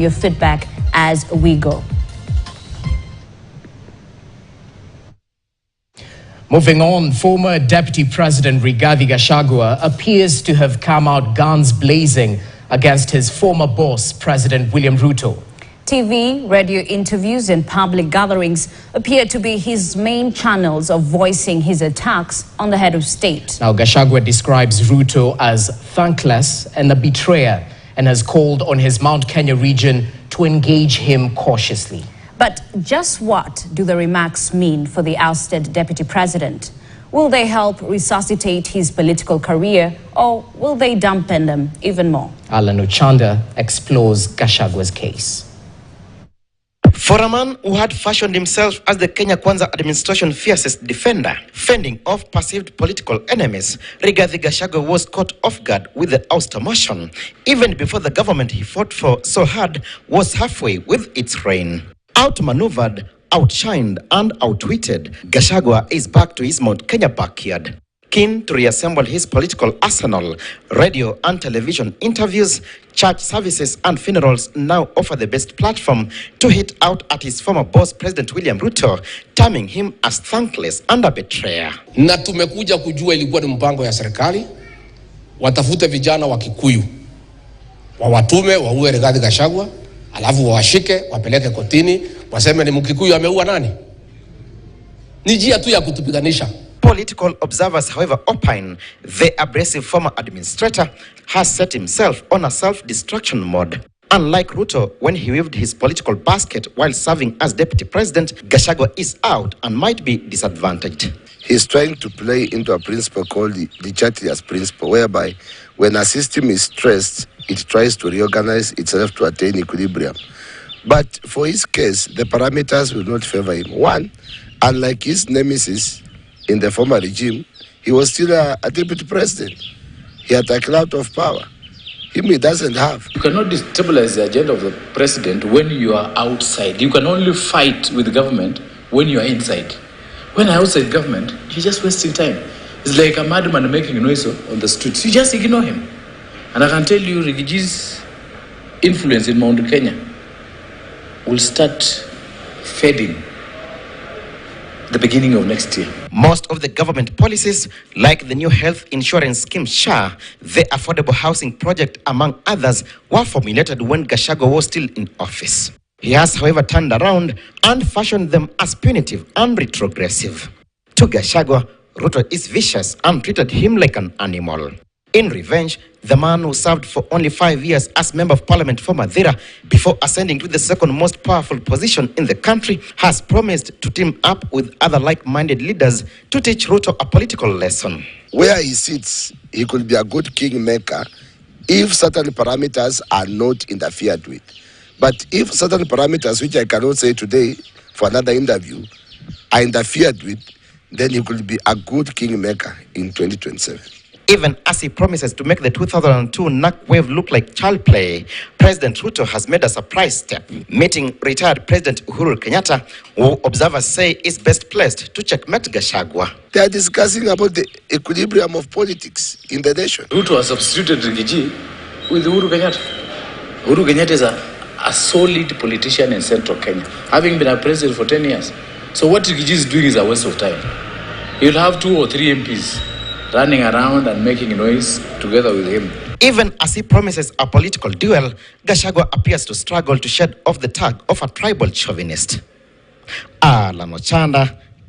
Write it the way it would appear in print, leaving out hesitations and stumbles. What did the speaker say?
having your feedback as we go. Moving on, former Deputy President Rigathi Gachagua appears to have come out guns blazing against his former boss, President William Ruto. TV, radio interviews and public gatherings appear to be his main channels of voicing his attacks on the head of state. Now, Gachagua describes Ruto as thankless and a betrayer and has called on his Mount Kenya region to engage him cautiously. But just what do the remarks mean for the ousted deputy president? Will they help resuscitate his political career, or will they dampen them even more? Alan Ochanda explores Gachagua's case. For a man who had fashioned himself as the Kenya Kwanza administration fiercest defender, fending off perceived political enemies, Rigathi Gachagua was caught off guard with the ouster motion, even before the government he fought for so hard was halfway with its reign. Outmaneuvered, outshined and outwitted, Gachagua is back to his Mount Kenya backyard. Keen to reassemble his political arsenal, radio and television interviews, church services and funerals now offer the best platform to hit out at his former boss, President William Ruto, terming him as thankless and a betrayer. Na tumekuja kujua ilikuwa ni mpango ya serikali, watafute vijana wa Kikuyu, wawatume, waue Rigathi Gachagua, alafu wawashike, wapeleke kotini, waseme ni Mkikuyu ameua nani? Ni njia tu ya kutupiganisha. Political observers, however, opine the abrasive former administrator has set himself on a self-destruction mode. Unlike Ruto, when he weaved his political basket while serving as deputy president, Gachagua is out and might be disadvantaged. He's trying to play into a principle called the Chatter's principle, whereby when a system is stressed, it tries to reorganize itself to attain equilibrium. But for his case, the parameters will not favor him. One, unlike his nemesis in the former regime, he was still a deputy president. He had a clout of power. He doesn't have. You cannot destabilize the agenda of the president when you are outside. You can only fight with the government when you are inside. When you're outside government, you're just wasting time. It's like a madman making noise on the streets. You just ignore him. And I can tell you, Rigachi's influence in Mount Kenya will start fading the beginning of next year. Most of the government policies, like the new health insurance scheme SHA, the affordable housing project, among others, were formulated when Gachagua was still in office. He has, however, turned around and fashioned them as punitive and retrogressive. To Gachagua, Ruto is vicious and treated him like an animal. In revenge, the man who served for only 5 years as Member of Parliament for Madeira before ascending to the second most powerful position in the country has promised to team up with other like-minded leaders to teach Ruto a political lesson. Where he sits, he could be a good kingmaker if certain parameters are not interfered with. But if certain parameters, which I cannot say today for another interview, are interfered with, then he could be a good kingmaker in 2027. Even as he promises to make the 2002 NAC wave look like child play, President Ruto has made a surprise step, meeting retired President Uhuru Kenyatta, who observers say is best placed to checkmate Gachagua. They are discussing about the equilibrium of politics in the nation. Ruto has substituted Rigachi with Uhuru Kenyatta. Uhuru Kenyatta is a solid politician in central Kenya, having been a president for 10 years. So what Rigachi is doing is a waste of time. He'll have 2 or 3 MPs running around and making noise together with him. Even as he promises a political duel, Gachagua appears to struggle to shed off the tag of a tribal chauvinist. Alan Ochanda,